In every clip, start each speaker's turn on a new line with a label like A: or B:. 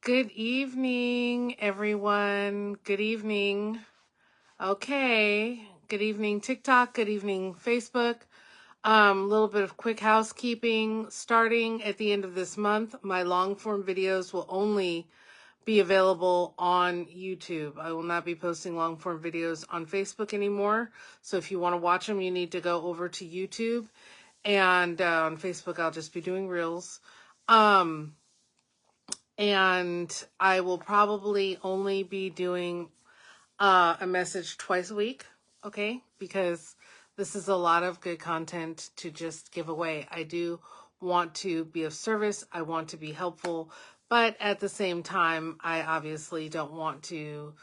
A: Good evening, everyone. Good evening. Okay. Good evening, TikTok. Good evening, Facebook. A little bit of quick housekeeping. Starting at the end of this month, my long form videos will only be available on YouTube. I will not be posting long form videos on Facebook anymore. So if you want to watch them, you need to go over to YouTube. And on Facebook, I'll just be doing reels. And I will probably only be doing a message twice a week, okay? Because this is a lot of good content to just give away. I do want to be of service. I want to be helpful. But at the same time, I obviously don't want to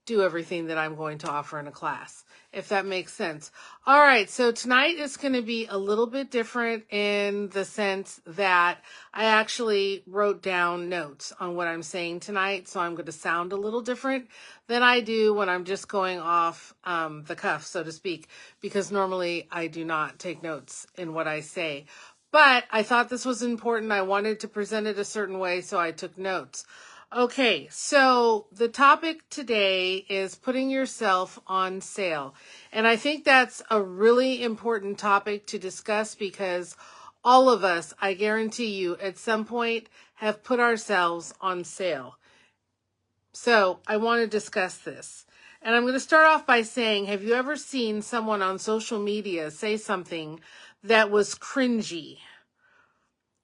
A: do everything that I'm going to offer in a class, if that makes sense. All right, so tonight is going to be a little bit different in the sense that I actually wrote down notes on what I'm saying tonight, so I'm going to sound a little different than I do when I'm just going off the cuff, so to speak, because normally I do not take notes in what I say. But I thought this was important. I wanted to present it a certain way, so I took notes. Okay, so the topic today is putting yourself on sale. And I think that's a really important topic to discuss because all of us, I guarantee you, at some point have put ourselves on sale. So I want to discuss this. And I'm going to start off by saying, have you ever seen someone on social media say something that was cringy,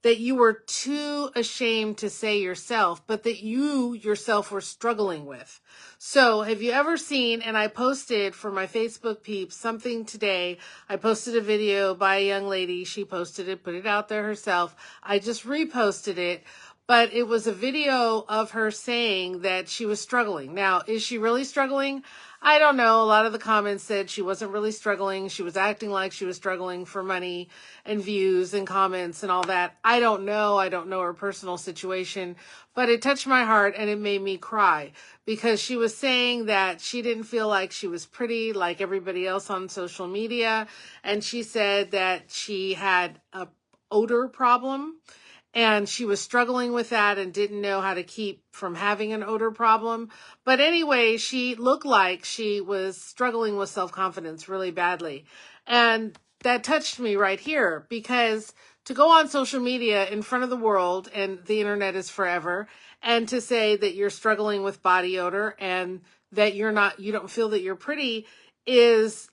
A: that you were too ashamed to say yourself, but that you yourself were struggling with? So have you ever seen, and I posted for my Facebook peeps something today, I posted a video by a young lady, she posted it, put it out there herself, I just reposted it, but it was a video of her saying that she was struggling. Now, is she really struggling? I don't know. A lot of the comments said she wasn't really struggling. She was acting like she was struggling for money and views and comments and all that. I don't know. I don't know her personal situation, but it touched my heart and it made me cry because she was saying that she didn't feel like she was pretty like everybody else on social media. And she said that she had a odor problem and she was struggling with that and didn't know how to keep from having an odor problem. But anyway, she looked like she was struggling with self-confidence really badly. And that touched me right here because to go on social media in front of the world, and the internet is forever, and to say that you're struggling with body odor and that you don't feel that you're pretty is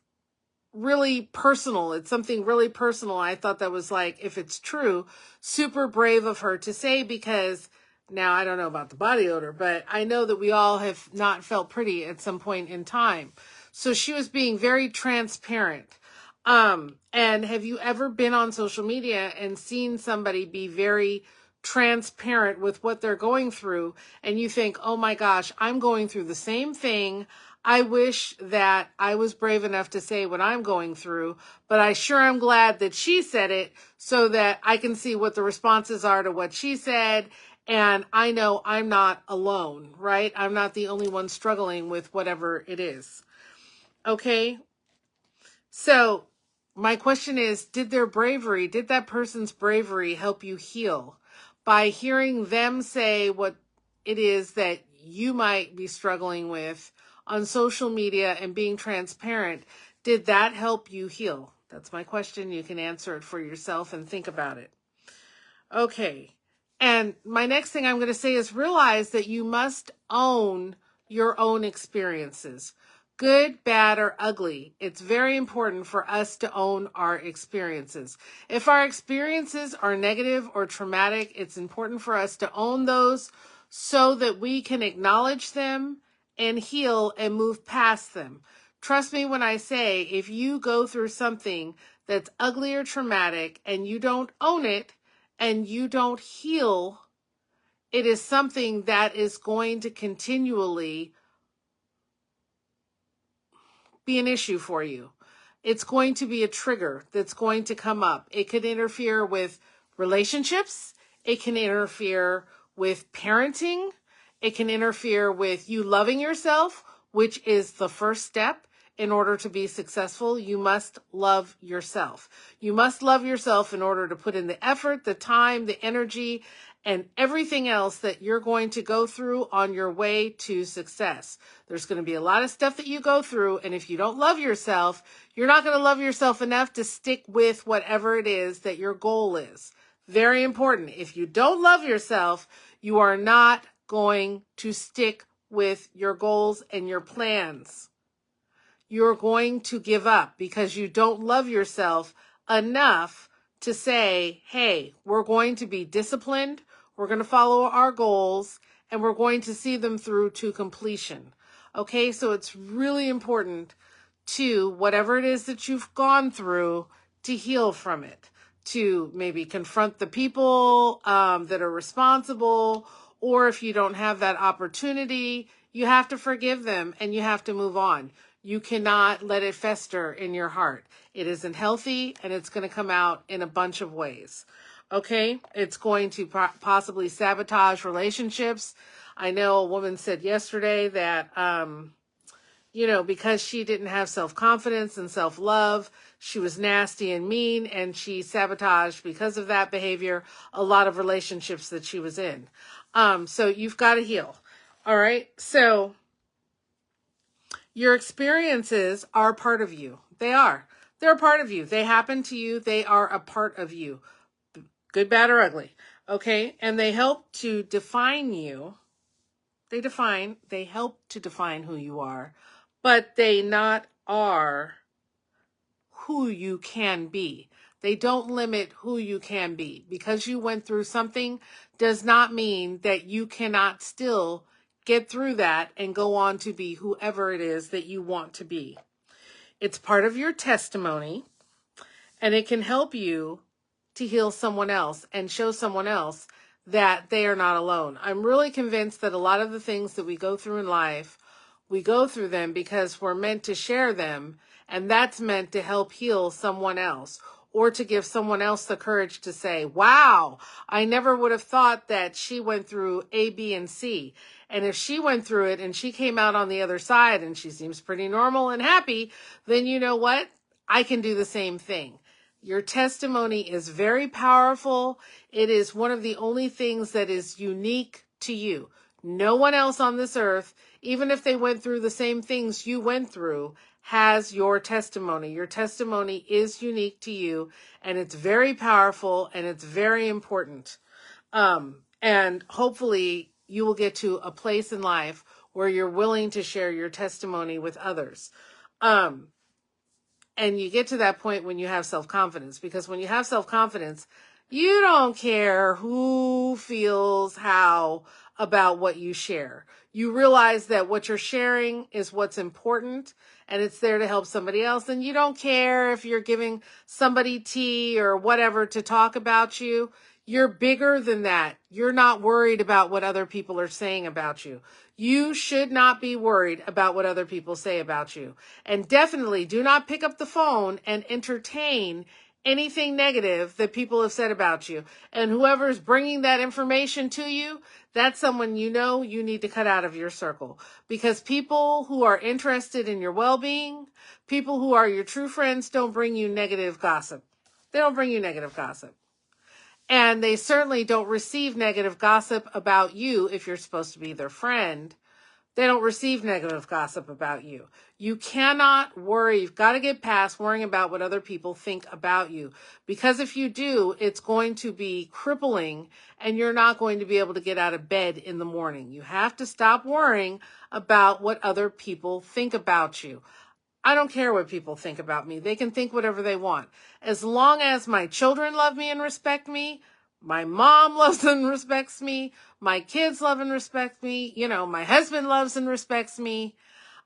A: really personal. It's something really personal. I thought that was, like, if it's true, super brave of her to say, because now I don't know about the body odor, but I know that we all have not felt pretty at some point in time. So she was being very transparent. And have you ever been on social media and seen somebody be very transparent with what they're going through and you think, oh my gosh, I'm going through the same thing. I wish that I was brave enough to say what I'm going through, but I sure am glad that she said it so that I can see what the responses are to what she said. And I know I'm not alone, right? I'm not the only one struggling with whatever it is. Okay. So my question is, did that person's bravery help you heal? By hearing them say what it is that you might be struggling with on social media and being transparent, did that help you heal? That's my question. You can answer it for yourself and think about it. Okay. And my next thing I'm going to say is realize that you must own your own experiences. Good, bad, or ugly. It's very important for us to own our experiences. If our experiences are negative or traumatic, it's important for us to own those so that we can acknowledge them and heal and move past them. Trust me when I say, if you go through something that's ugly or traumatic and you don't own it and you don't heal, it is something that is going to continually be an issue for you. It's going to be a trigger that's going to come up. It could interfere with relationships. It can interfere with parenting. It can interfere with you loving yourself, which is the first step in order to be successful, you must love yourself. You must love yourself in order to put in the effort, the time, the energy, and everything else that you're going to go through on your way to success. There's going to be a lot of stuff that you go through, and if you don't love yourself, you're not going to love yourself enough to stick with whatever it is that your goal is. Very important. If you don't love yourself, you are not going to stick with your goals and your plans. You're going to give up because you don't love yourself enough to say, hey, we're going to be disciplined, we're going to follow our goals, and we're going to see them through to completion. Okay, so it's really important to, whatever it is that you've gone through, to heal from it, to maybe confront the people that are responsible, or if you don't have that opportunity, you have to forgive them and you have to move on. You cannot let it fester in your heart. It isn't healthy, and it's going to come out in a bunch of ways. Okay? It's going to possibly sabotage relationships. I know a woman said yesterday that, because she didn't have self-confidence and self-love, she was nasty and mean, and she sabotaged, because of that behavior, a lot of relationships that she was in. So you've got to heal. All right? So your experiences are a part of you. They are. They're a part of you. They happen to you. They are a part of you. Good, bad, or ugly. Okay? And they help to define you. They help to define who you are, but they not are who you can be. They don't limit who you can be. Because you went through something does not mean that you cannot still get through that and go on to be whoever it is that you want to be. It's part of your testimony, and it can help you to heal someone else and show someone else that they are not alone. I'm really convinced that a lot of the things that we go through in life, we go through them because we're meant to share them, and that's meant to help heal someone else, or to give someone else the courage to say, wow, I never would have thought that she went through A, B, and C. And if she went through it and she came out on the other side and she seems pretty normal and happy, then you know what? I can do the same thing. Your testimony is very powerful. It is one of the only things that is unique to you. No one else on this earth, even if they went through the same things you went through, has your testimony. Your testimony is unique to you, and it's very powerful, and it's very important. And hopefully you will get to a place in life where you're willing to share your testimony with others. And you get to that point when you have self-confidence, because when you have self-confidence, you don't care who feels how about what you share. You realize that what you're sharing is what's important, and it's there to help somebody else. And you don't care if you're giving somebody tea or whatever to talk about you. You're bigger than that. You're not worried about what other people are saying about you. You should not be worried about what other people say about you. And definitely do not pick up the phone and entertain anything negative that people have said about you. And whoever's bringing that information to you, that's someone you know you need to cut out of your circle. Because people who are interested in your well-being, people who are your true friends, don't bring you negative gossip. They don't bring you negative gossip. And they certainly don't receive negative gossip about you if you're supposed to be their friend. They don't receive negative gossip about you. You cannot worry. You've got to get past worrying about what other people think about you. Because if you do, it's going to be crippling, and you're not going to be able to get out of bed in the morning. You have to stop worrying about what other people think about you. I don't care what people think about me. They can think whatever they want. As long as my children love me and respect me, my mom loves and respects me, my kids love and respect me, my husband loves and respects me,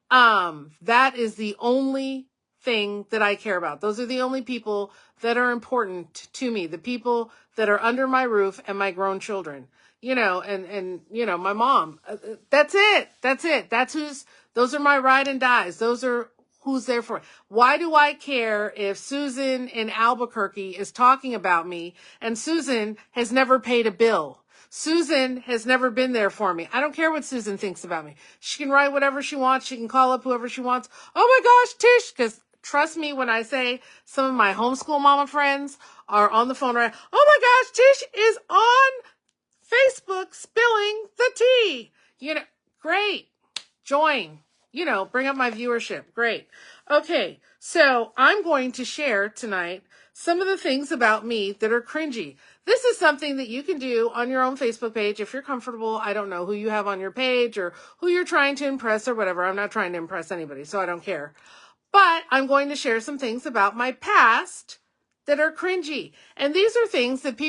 A: that is the only thing that I care about. Those are the only people that are important to me, the people that are under my roof and my grown children, and my mom. That's it. Those are my ride and dies. Those are who's there for. Why do I care if Susan in Albuquerque is talking about me and Susan has never paid a bill? Susan has never been there for me. I don't care what Susan thinks about me. She can write whatever she wants. She can call up whoever she wants. Oh my gosh, Tish, because trust me when I say some of my homeschool mama friends are on the phone right. Oh my gosh, Tish is on Facebook spilling the tea. Great. Join. Bring up my viewership. Great. Okay, so I'm going to share tonight some of the things about me that are cringy. This is something that you can do on your own Facebook page if you're comfortable. I don't know who you have on your page or who you're trying to impress or whatever. I'm not trying to impress anybody, so I don't care. But I'm going to share some things about my past that are cringy. And these are things that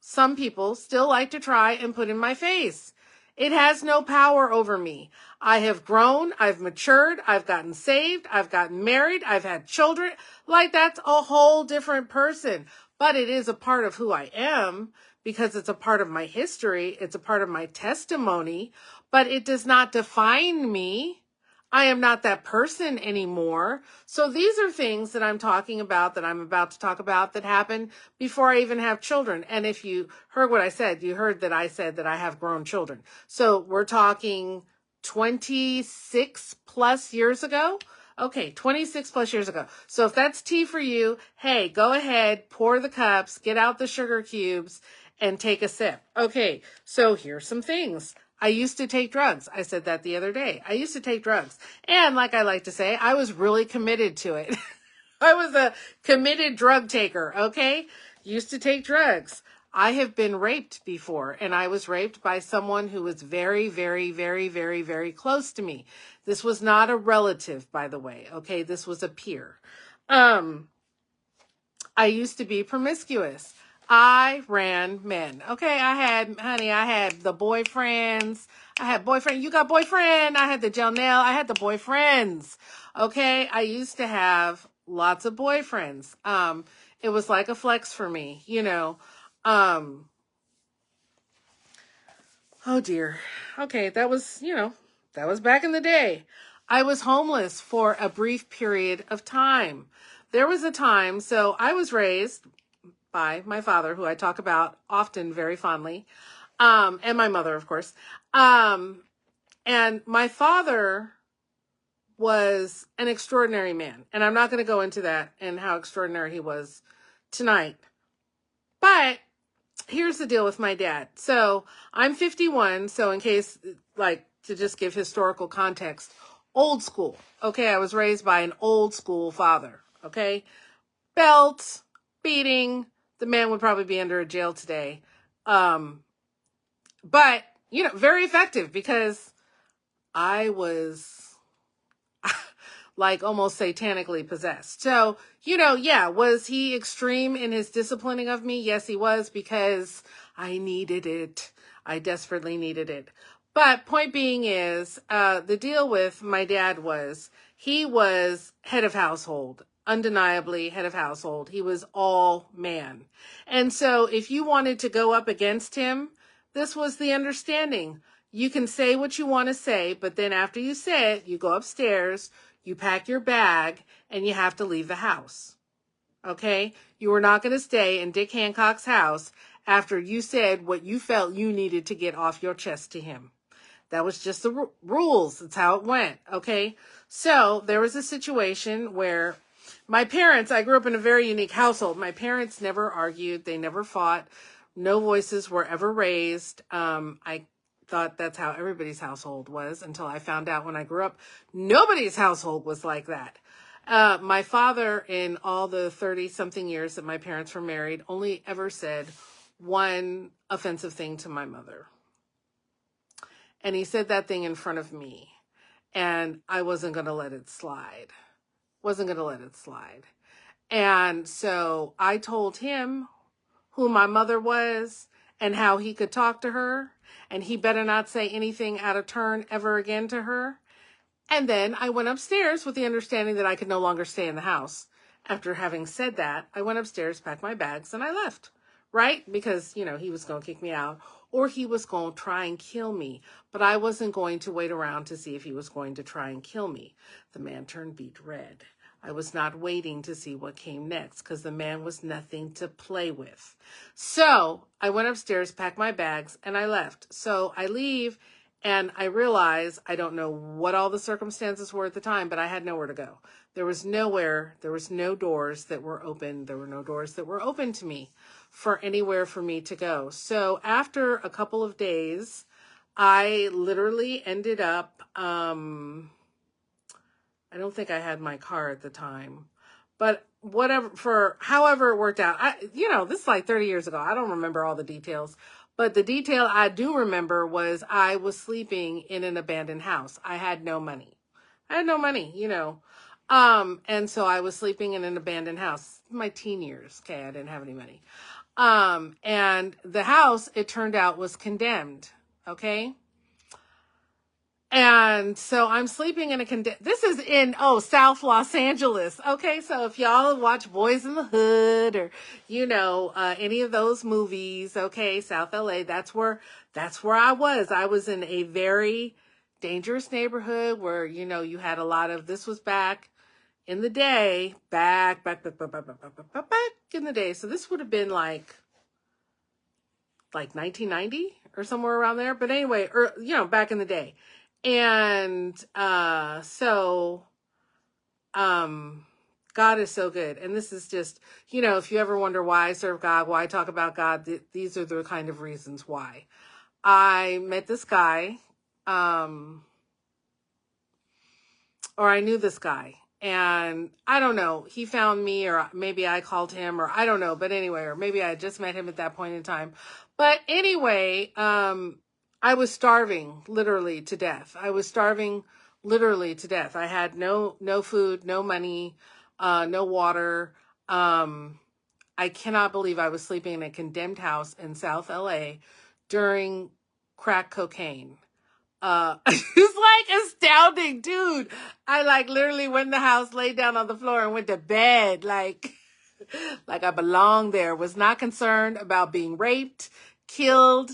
A: some people still like to try and put in my face. It has no power over me. I have grown, I've matured, I've gotten saved, I've gotten married, I've had children. Like, that's a whole different person. But it is a part of who I am because it's a part of my history. It's a part of my testimony, but it does not define me. I am not that person anymore. So these are things that I'm talking about, that I'm about to talk about, that happened before I even have children. And if you heard what I said, you heard that I said that I have grown children. So we're talking 26 plus years ago. Okay, 26 plus years ago. So if that's tea for you, hey, go ahead, pour the cups, get out the sugar cubes, and take a sip. Okay, so here's some things. I used to take drugs. I said that the other day. I used to take drugs. And like I like to say, I was really committed to it. I was a committed drug taker, okay? Used to take drugs. I have been raped before, and I was raped by someone who was very, very, very, very, very close to me. This was not a relative, by the way, okay? This was a peer. I used to be promiscuous. I ran men. Okay, I had the boyfriends. I had boyfriend. You got boyfriend. I had the Janelle. I had the boyfriends. Okay, I used to have lots of boyfriends. It was like a flex for me, Oh dear. Okay, that was back in the day. I was homeless for a brief period of time. There was a time, so I was raised by my father, who I talk about often very fondly, and my mother, of course. And my father was an extraordinary man. And I'm not going to go into that and how extraordinary he was tonight. But here's the deal with my dad. So I'm 51. So in case, to just give historical context, old school. Okay. I was raised by an old school father. Okay. Belt, beating. The man would probably be under a jail today. But, very effective because I was like almost satanically possessed. So, was he extreme in his disciplining of me? Yes, he was, because I needed it. I desperately needed it. But point being is, the deal with my dad was he was head of household. Undeniably head of household. He was all man. And so if you wanted to go up against him, this was the understanding. You can say what you want to say, but then after you say it, you go upstairs, you pack your bag, and you have to leave the house. Okay? You were not going to stay in Dick Hancock's house after you said what you felt you needed to get off your chest to him. That was just the rules. That's how it went. Okay? So there was a situation where my parents, I grew up in a very unique household. My parents never argued. They never fought. No voices were ever raised. I thought that's how everybody's household was until I found out when I grew up, nobody's household was like that. My father, in all the 30-something years that my parents were married, only ever said one offensive thing to my mother. And he said that thing in front of me. And I wasn't going to let it slide. And so I told him who my mother was and how he could talk to her. And he better not say anything out of turn ever again to her. And then I went upstairs with the understanding that I could no longer stay in the house. After having said that, I went upstairs, packed my bags, and I left. Right? Because, he was going to kick me out. Or he was going to try and kill me. But I wasn't going to wait around to see if he was going to try and kill me. The man turned beet red. I was not waiting to see what came next because the man was nothing to play with. So I went upstairs, packed my bags, and I left. So I leave and I realize I don't know what all the circumstances were at the time, but I had nowhere to go. There was nowhere, there was no doors that were open. There were no doors that were open to me for anywhere for me to go. So after a couple of days, I literally ended up, I don't think I had my car at the time, but however it worked out. This is like 30 years ago. I don't remember all the details, but the detail I do remember was I was sleeping in an abandoned house. I had no money. And so I was sleeping in an abandoned house. My teen years. Okay. I didn't have any money. And the house, it turned out, was condemned. Okay. And so I'm sleeping in this is in, South Los Angeles. Okay. So if y'all watch Boys in the Hood or, any of those movies, okay, South LA, that's where I was. I was in a very dangerous neighborhood where, you had a lot of, this was back in the day, back in the day. So this would have been like 1990 or somewhere around there. But anyway, back in the day. And God is so good. And this is just, if you ever wonder why I serve God, why I talk about God, these are the kind of reasons why. I met this guy, or I knew this guy. And I don't know, he found me, or maybe I called him, or I don't know. But anyway, or maybe I just met him at that point in time. But anyway, I was starving literally to death. I had no food, no money, no water. I cannot believe I was sleeping in a condemned house in South LA during crack cocaine. It's like astounding, dude. I literally went in the house, laid down on the floor and went to bed. Like I belonged there. Was not concerned about being raped, killed,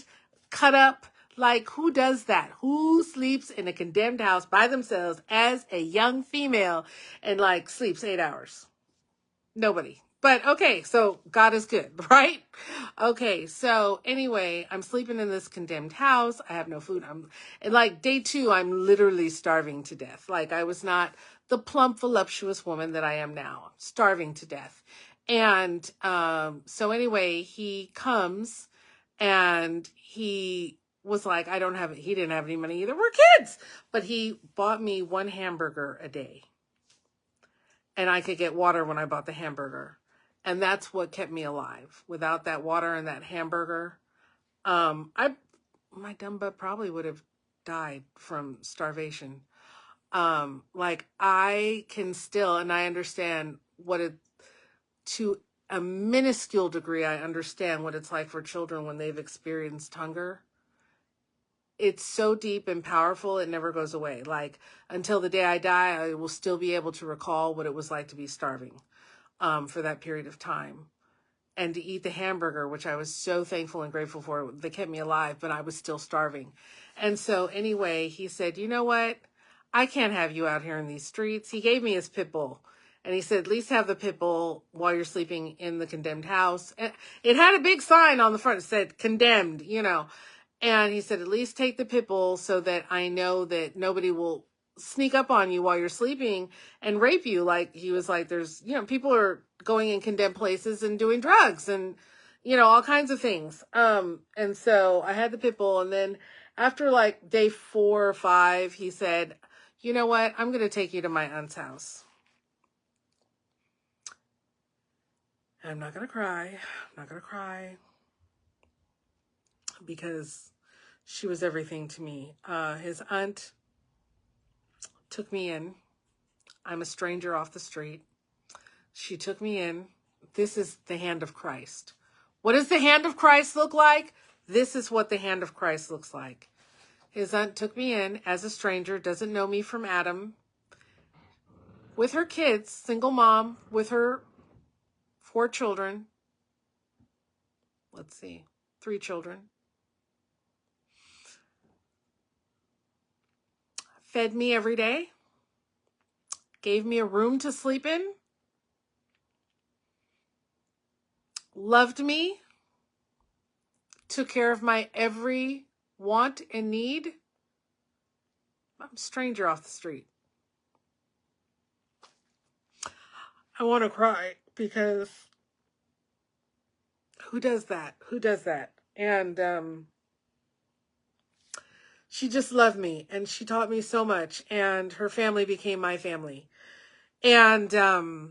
A: cut up. Like, who does that? Who sleeps in a condemned house by themselves as a young female and sleeps 8 hours? Nobody. But okay, so God is good, right? Okay, so anyway, I'm sleeping in this condemned house. I have no food. And day 2, I'm literally starving to death. I was not the plump, voluptuous woman that I am now. Starving to death. And so anyway, he comes and he was like, he didn't have any money either. We're kids. But he bought me 1 hamburger a day. And I could get water when I bought the hamburger. And that's what kept me alive. Without that water and that hamburger, my dumb butt probably would have died from starvation. I can still, and I understand to a minuscule degree, I understand what it's like for children when they've experienced hunger. It's so deep and powerful, it never goes away. Until the day I die, I will still be able to recall what it was like to be starving for that period of time. And to eat the hamburger, which I was so thankful and grateful for. They kept me alive, but I was still starving. And so anyway, he said, you know what? I can't have you out here in these streets. He gave me his pit bull. And he said, at least have the pit bull while you're sleeping in the condemned house. And it had a big sign on the front that said condemned, And he said, at least take the pit bull so that I know that nobody will sneak up on you while you're sleeping and rape you. He was like, there's, people are going in condemned places and doing drugs and, all kinds of things. And so I had the pit bull. And then after day 4 or 5, he said, you know what? I'm going to take you to my aunt's house. I'm not going to cry. Because she was everything to me. His aunt took me in. I'm a stranger off the street. She took me in. This is the hand of Christ. What does the hand of Christ look like? This is what the hand of Christ looks like. His aunt took me in as a stranger, doesn't know me from Adam, with her kids, single mom, with her 4 children. Let's see, 3 children. Fed me every day. gave me a room to sleep in, loved me, took care of my every want and need. I'm a stranger off the street. I want to cry because who does that? Who does that? And she just loved me, and she taught me so much, and her family became my family. And my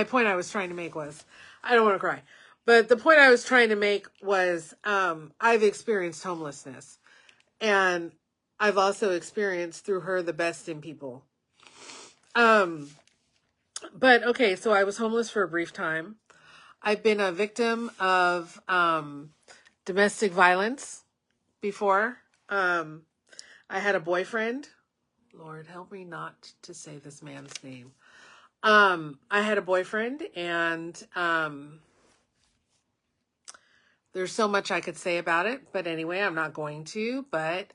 A: point I was trying to make was, I don't want to cry, but the point I was trying to make was, I've experienced homelessness, and I've also experienced through her the best in people. But okay, so I was homeless for a brief time. I've been a victim of domestic violence before. I had a boyfriend. Lord, help me not to say this man's name. I had a boyfriend, and there's so much I could say about it, but anyway, I'm not going to. But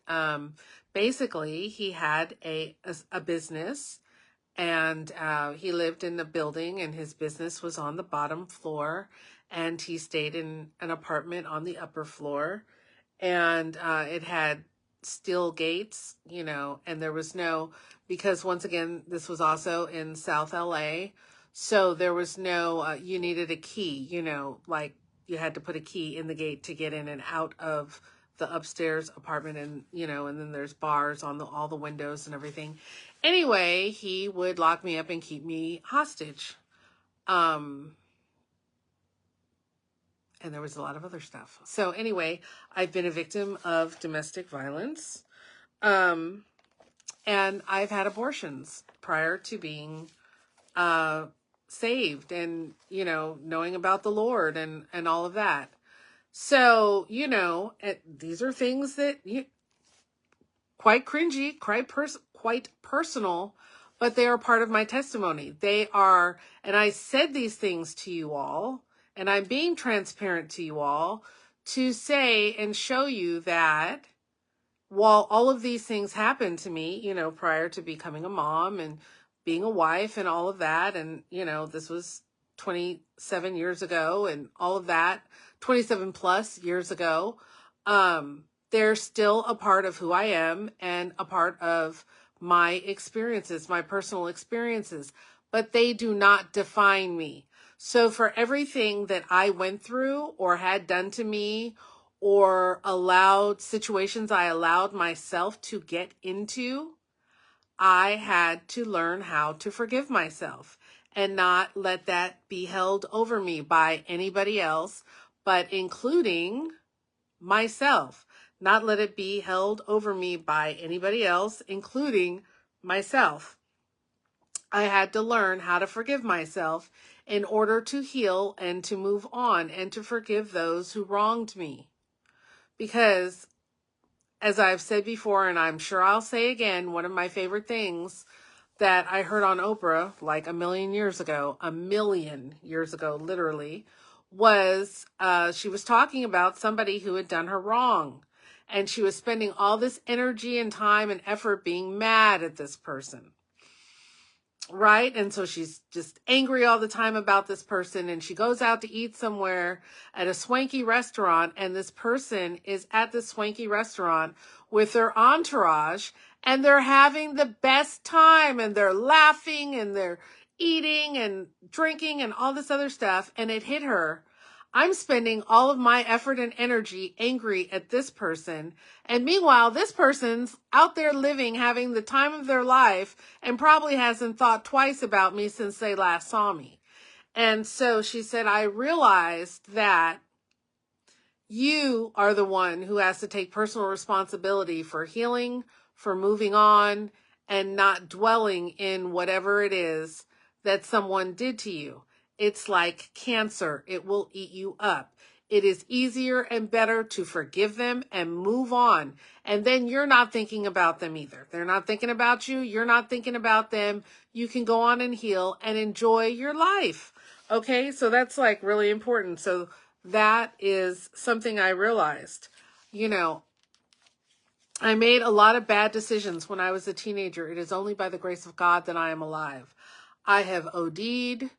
A: basically, he had a business, and he lived in the building, and his business was on the bottom floor, and he stayed in an apartment on the upper floor, and it had steel gates, and there was no, because once again, this was also in South LA, so there was no, you needed a key, like you had to put a key in the gate to get in and out of the upstairs apartment, and and then there's bars on all the windows and everything. Anyway, he would lock me up and keep me hostage. And there was a lot of other stuff. So anyway, I've been a victim of domestic violence. And I've had abortions prior to being saved, and, knowing about the Lord and all of that. So, these are things that quite cringy, quite personal, but they are part of my testimony. They are, and I said these things to you all, and I'm being transparent to you all to say and show you that while all of these things happened to me, prior to becoming a mom and being a wife and all of that, and, this was 27 years ago and all of that, 27 plus years ago, they're still a part of who I am and a part of my experiences, my personal experiences, but they do not define me. So for everything that I went through or had done to me, or situations I allowed myself to get into, I had to learn how to forgive myself and not let that be held over me by anybody else, but including myself. Not let it be held over me by anybody else, including myself. I had to learn how to forgive myself in order to heal and to move on and to forgive those who wronged me. Because, as I've said before, and I'm sure I'll say again, one of my favorite things that I heard on Oprah like a million years ago, literally, was she was talking about somebody who had done her wrong. And she was spending all this energy and time and effort being mad at this person. Right? And so she's just angry all the time about this person, and she goes out to eat somewhere at a swanky restaurant, and this person is at the swanky restaurant with their entourage, and they're having the best time, and they're laughing, and they're eating and drinking and all this other stuff, and it hit her. I'm spending all of my effort and energy angry at this person. And meanwhile, this person's out there living, having the time of their life, and probably hasn't thought twice about me since they last saw me. And so she said, I realized that you are the one who has to take personal responsibility for healing, for moving on, and not dwelling in whatever it is that someone did to you. It's like cancer. It will eat you up. It is easier and better to forgive them and move on. And then you're not thinking about them either. They're not thinking about you. You're not thinking about them. You can go on and heal and enjoy your life. Okay, so that's like really important. So that is something I realized, I made a lot of bad decisions when I was a teenager. It is only by the grace of God that I am alive. I have OD'd.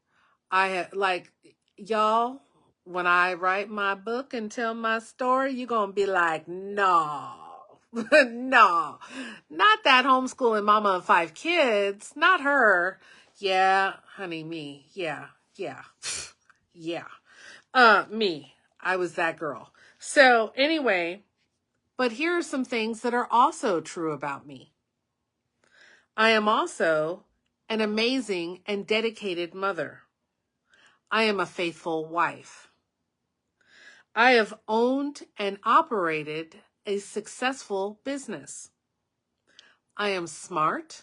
A: I have, like, y'all, when I write my book and tell my story, you're going to be like, no, no, not that homeschooling mama of 5 kids, not her. Yeah, honey, me. Yeah, yeah, yeah. Me. I was that girl. So anyway, but here are some things that are also true about me. I am also an amazing and dedicated mother. I am a faithful wife. I have owned and operated a successful business. I am smart.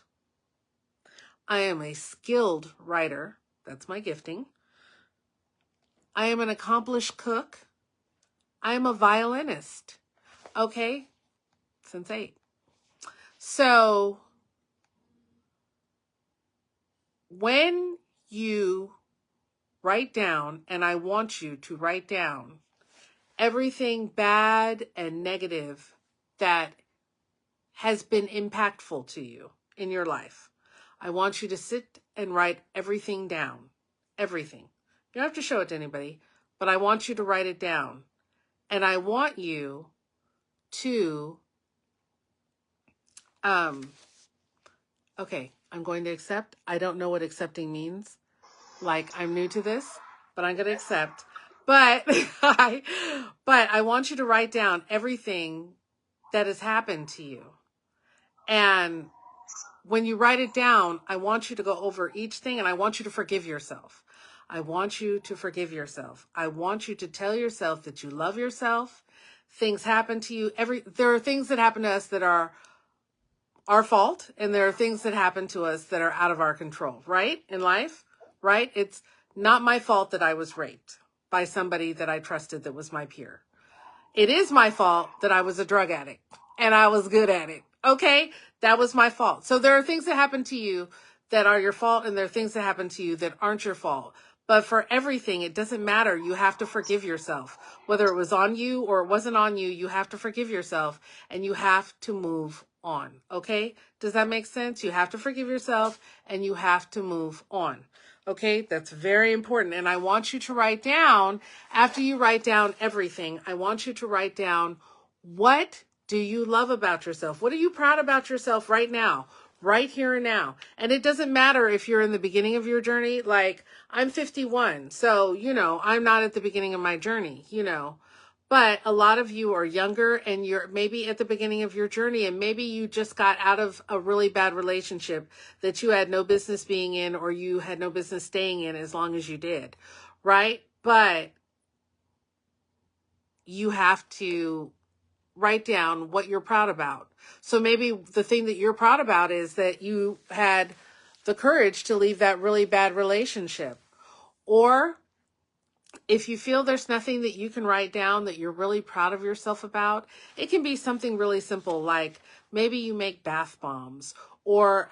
A: I am a skilled writer. That's my gifting. I am an accomplished cook. I am a violinist. Okay, since 8. So when you write down, and I want you to write down everything bad and negative that has been impactful to you in your life. I want you to sit and write everything down. Everything. You don't have to show it to anybody, but I want you to write it down. And I want you to, okay, I'm going to accept. I don't know what accepting means. Like, I'm new to this, but I'm going to accept. But I want you to write down everything that has happened to you. And when you write it down, I want you to go over each thing, and I want you to forgive yourself. I want you to forgive yourself. I want you to tell yourself that you love yourself. Things happen to you. There are things that happen to us that are our fault, and there are things that happen to us that are out of our control, right? In life, right? It's not my fault that I was raped by somebody that I trusted that was my peer. It is my fault that I was a drug addict and I was good at it. Okay? That was my fault. So there are things that happen to you that are your fault, and there are things that happen to you that aren't your fault. But for everything, it doesn't matter. You have to forgive yourself. Whether it was on you or it wasn't on you, you have to forgive yourself, and you have to move on. Okay? Does that make sense? You have to forgive yourself and you have to move on. Okay, that's very important. And I want you to write down, after you write down everything, I want you to write down, what do you love about yourself? What are you proud about yourself right now? Right here and now. And it doesn't matter if you're in the beginning of your journey. Like, I'm 51, so, I'm not at the beginning of my journey, But a lot of you are younger, and you're maybe at the beginning of your journey, and maybe you just got out of a really bad relationship that you had no business being in, or you had no business staying in as long as you did, right? But you have to write down what you're proud about. So maybe the thing that you're proud about is that you had the courage to leave that really bad relationship. Or if you feel there's nothing that you can write down that you're really proud of yourself about, it can be something really simple, like maybe you make bath bombs, or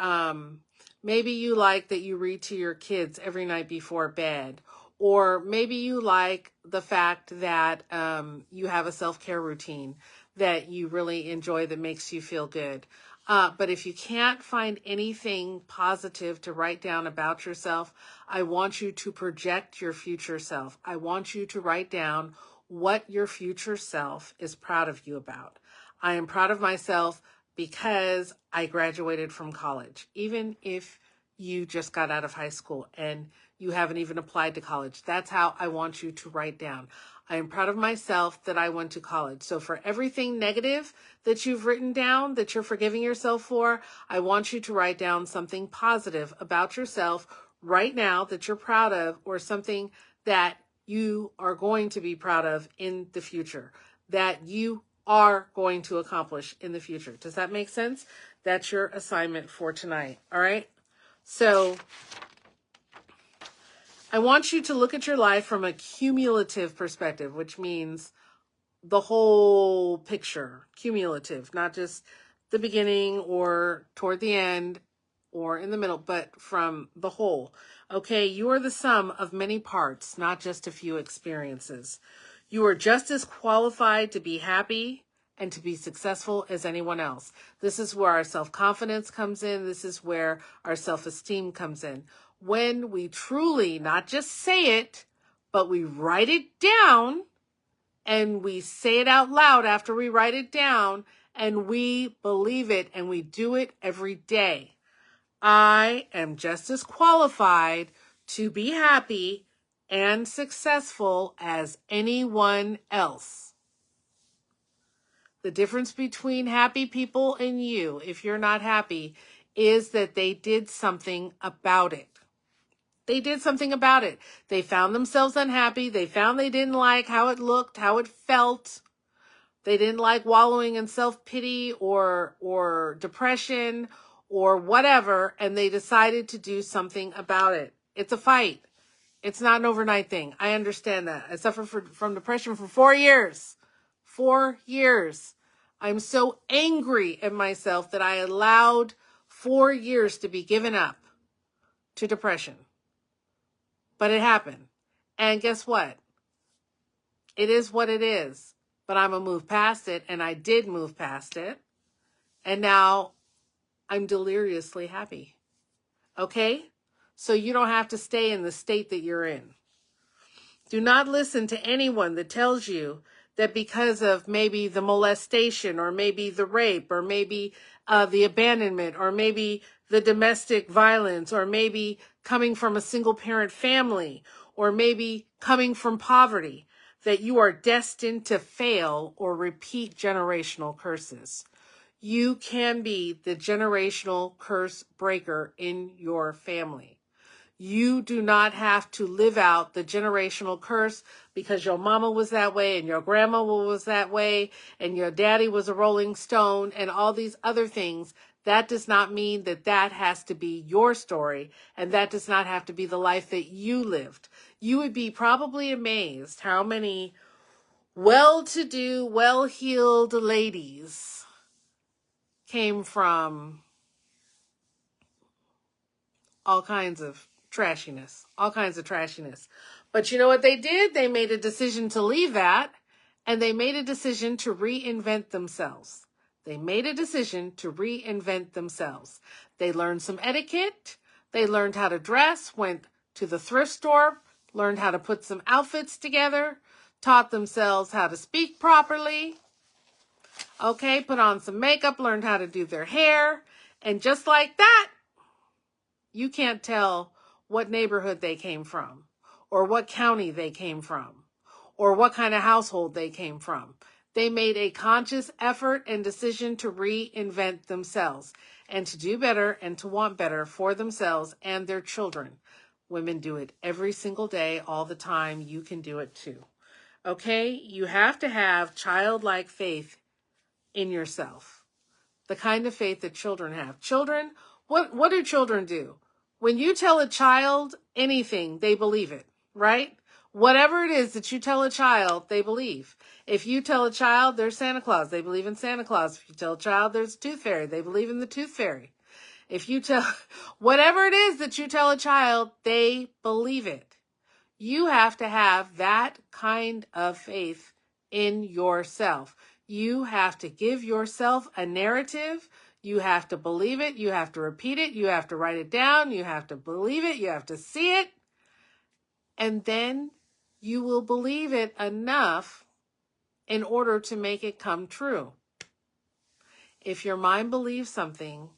A: maybe you like that you read to your kids every night before bed, or maybe you like the fact that you have a self-care routine that you really enjoy that makes you feel good. But if you can't find anything positive to write down about yourself, I want you to project your future self. I want you to write down what your future self is proud of you about. I am proud of myself because I graduated from college. Even if you just got out of high school and you haven't even applied to college, that's how I want you to write down. I am proud of myself that I went to college. So for everything negative that you've written down, that you're forgiving yourself for, I want you to write down something positive about yourself right now that you're proud of, or something that you are going to be proud of in the future, that you are going to accomplish in the future. Does that make sense? That's your assignment for tonight. All right. So I want you to look at your life from a cumulative perspective, which means the whole picture, cumulative, not just the beginning or toward the end or in the middle, but from the whole. Okay, you are the sum of many parts, not just a few experiences. You are just as qualified to be happy and to be successful as anyone else. This is where our self-confidence comes in. This is where our self-esteem comes in. When we truly not just say it, but we write it down, and we say it out loud after we write it down, and we believe it, and we do it every day. I am just as qualified to be happy and successful as anyone else. The difference between happy people and you, if you're not happy, is that they did something about it. They did something about it. They found themselves unhappy. They found they didn't like how it looked, how it felt. They didn't like wallowing in self-pity or depression or whatever, and they decided to do something about it. It's a fight. It's not an overnight thing. I understand that. I suffered from depression for 4 years. 4 years. I'm so angry at myself that I allowed 4 years to be given up to depression. But it happened. And guess what? It is what it is. But I'm going to move past it. And I did move past it. And now I'm deliriously happy. Okay? So you don't have to stay in the state that you're in. Do not listen to anyone that tells you that because of maybe the molestation or maybe the rape or maybe the abandonment or maybe the domestic violence or maybe coming from a single parent family or maybe coming from poverty, that you are destined to fail or repeat generational curses. You can be the generational curse breaker in your family. You do not have to live out the generational curse because your mama was that way and your grandma was that way and your daddy was a Rolling Stone and all these other things. That does not mean that that has to be your story, and that does not have to be the life that you lived. You would be probably amazed how many well-to-do, well-heeled ladies came from all kinds of trashiness. But you know what they did? They made a decision to leave that, and they made a decision to reinvent themselves. They learned some etiquette. They learned how to dress, went to the thrift store, learned how to put some outfits together, taught themselves how to speak properly. Okay, put on some makeup, learned how to do their hair, and just like that, you can't tell what neighborhood they came from, or what county they came from, or what kind of household they came from. They made a conscious effort and decision to reinvent themselves and to do better and to want better for themselves and their children. Women do it every single day, all the time. You can do it too. Okay? You have to have childlike faith in yourself. The kind of faith that children have. Children, what do children do? When you tell a child anything, they believe it, right? Whatever it is that you tell a child, they believe. If you tell a child there's Santa Claus, they believe in Santa Claus. If you tell a child there's a tooth fairy, they believe in the tooth fairy. If you tell, whatever it is that you tell a child, they believe it. You have to have that kind of faith in yourself. You have to give yourself a narrative. You have to believe it. You have to repeat it. You have to write it down. You have to believe it. You have to see it. And then you will believe it enough in order to make it come true. If your mind believes something,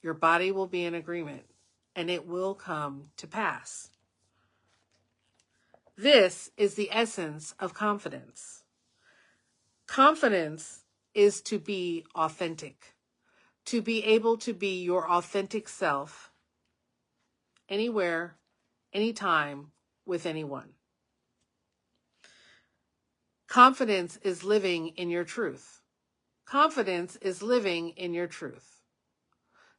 A: your body will be in agreement and it will come to pass. This is the essence of confidence. Confidence is to be authentic, to be able to be your authentic self anywhere, anytime, with anyone. Confidence is living in your truth. Confidence is living in your truth.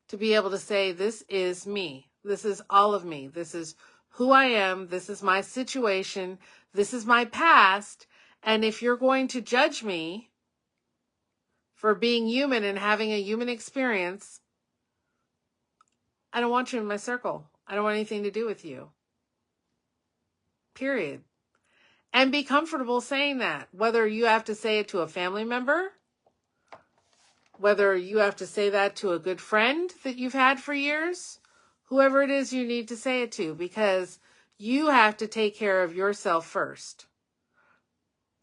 A: To be able to say, this is me. This is all of me. This is who I am. This is my situation. This is my past. And if you're going to judge me for being human and having a human experience, I don't want you in my circle. I don't want anything to do with you. Period. And be comfortable saying that, whether you have to say it to a family member, whether you have to say that to a good friend that you've had for years, whoever it is you need to say it to, because you have to take care of yourself first.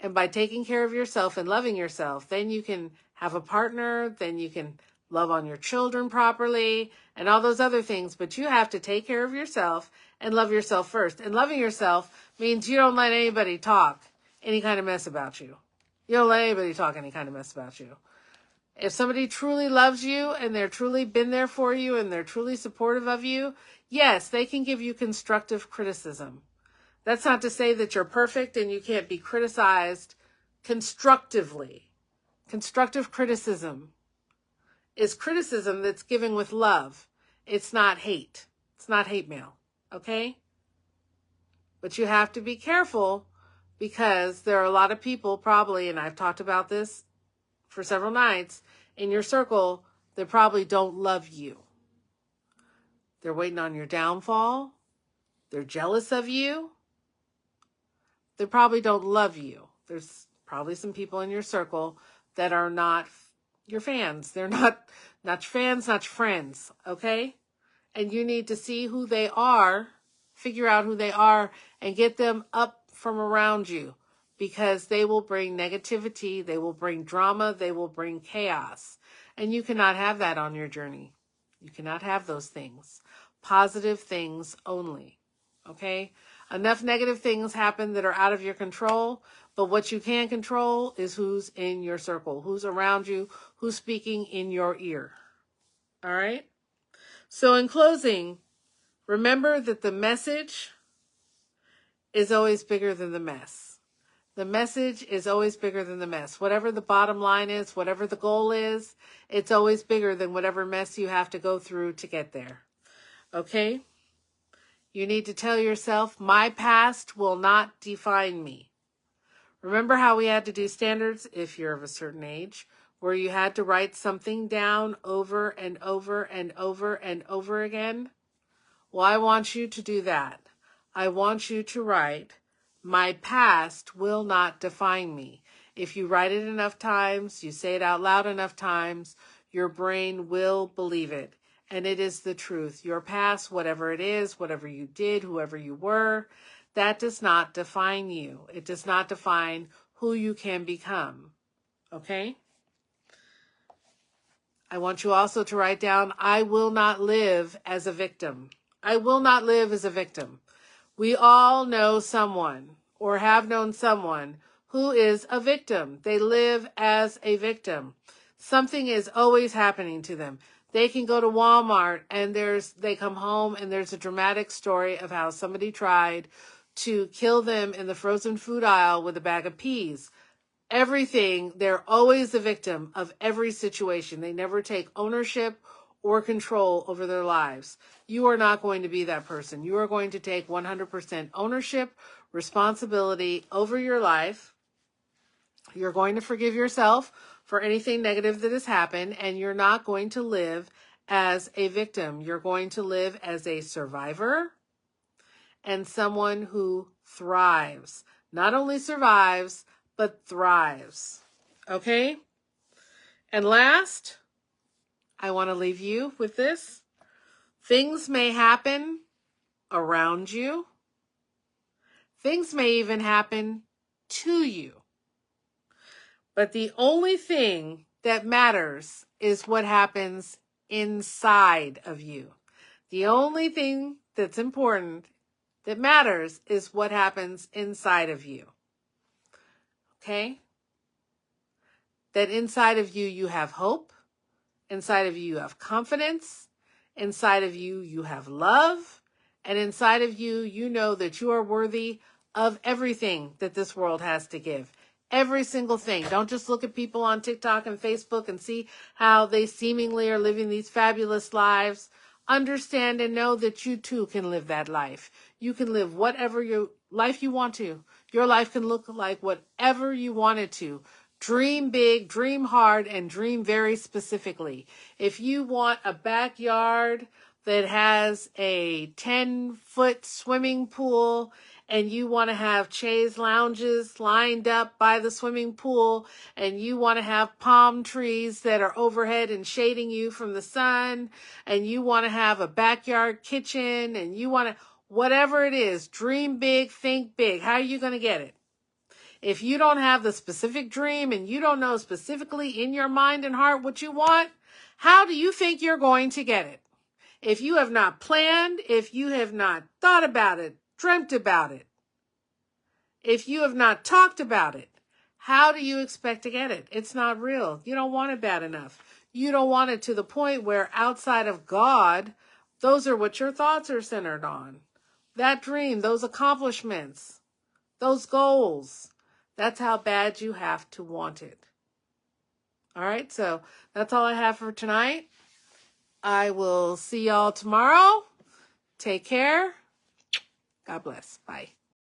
A: And by taking care of yourself and loving yourself, then you can have a partner, then you can love on your children properly and all those other things. But you have to take care of yourself and love yourself first. And loving yourself means you don't let anybody talk any kind of mess about you. You don't let anybody talk any kind of mess about you. If somebody truly loves you and they're truly been there for you and they're truly supportive of you, yes, they can give you constructive criticism. That's not to say that you're perfect and you can't be criticized constructively. Constructive criticism is criticism that's given with love. It's not hate. It's not hate mail. Okay? But you have to be careful, because there are a lot of people probably, and I've talked about this for several nights, in your circle that probably don't love you. They're waiting on your downfall. They're jealous of you. They probably don't love you. There's probably some people in your circle that are not your fans. They're not your fans, not your friends, okay? And you need to see who they are, figure out who they are, and get them up from around you, because they will bring negativity, they will bring drama, they will bring chaos. And you cannot have that on your journey. You cannot have those things. Positive things only, okay? Enough negative things happen that are out of your control, but what you can control is who's in your circle, who's around you, who's speaking in your ear, all right? So in closing, remember that the message is always bigger than the mess. The message is always bigger than the mess. Whatever the bottom line is, whatever the goal is, it's always bigger than whatever mess you have to go through to get there. Okay? You need to tell yourself, my past will not define me. Remember how we had to do standards, if you're of a certain age, where you had to write something down over and over and over and over again? Well, I want you to do that. I want you to write, my past will not define me. If you write it enough times, you say it out loud enough times, your brain will believe it. And it is the truth. Your past, whatever it is, whatever you did, whoever you were, that does not define you. It does not define who you can become. Okay? I want you also to write down, I will not live as a victim. I will not live as a victim. We all know someone or have known someone who is a victim. They live as a victim. Something is always happening to them. They can go to Walmart and they come home and there's a dramatic story of how somebody tried to kill them in the frozen food aisle with a bag of peas. Everything, they're always the victim of every situation. They never take ownership or control over their lives. You are not going to be that person. You are going to take 100% ownership, responsibility over your life. You're going to forgive yourself for anything negative that has happened, and you're not going to live as a victim. You're going to live as a survivor and someone who thrives. Not only survives, but thrives. Okay? And last, I want to leave you with this. Things may happen around you. Things may even happen to you. But the only thing that matters is what happens inside of you. The only thing that's important that matters is what happens inside of you. Okay? That inside of you, you have hope. Inside of you, you have confidence. Inside of you, you have love. And inside of you, you know that you are worthy of everything that this world has to give. Every single thing. Don't just look at people on TikTok and Facebook and see how they seemingly are living these fabulous lives. Understand and know that you too can live that life. You can live whatever your life you want to. Your life can look like whatever you want it to. Dream big, dream hard, and dream very specifically. If you want a backyard that has a 10-foot swimming pool and you want to have chaise lounges lined up by the swimming pool, and you want to have palm trees that are overhead and shading you from the sun, and you want to have a backyard kitchen, and you want to, whatever it is, dream big, think big. How are you going to get it? If you don't have the specific dream and you don't know specifically in your mind and heart what you want, how do you think you're going to get it? If you have not planned, if you have not thought about it, dreamt about it, if you have not talked about it, how do you expect to get it? It's not real. You don't want it bad enough. You don't want it to the point where outside of God, those are what your thoughts are centered on. That dream, those accomplishments, those goals. That's how bad you have to want it. All right, so that's all I have for tonight. I will see y'all tomorrow. Take care. God bless. Bye.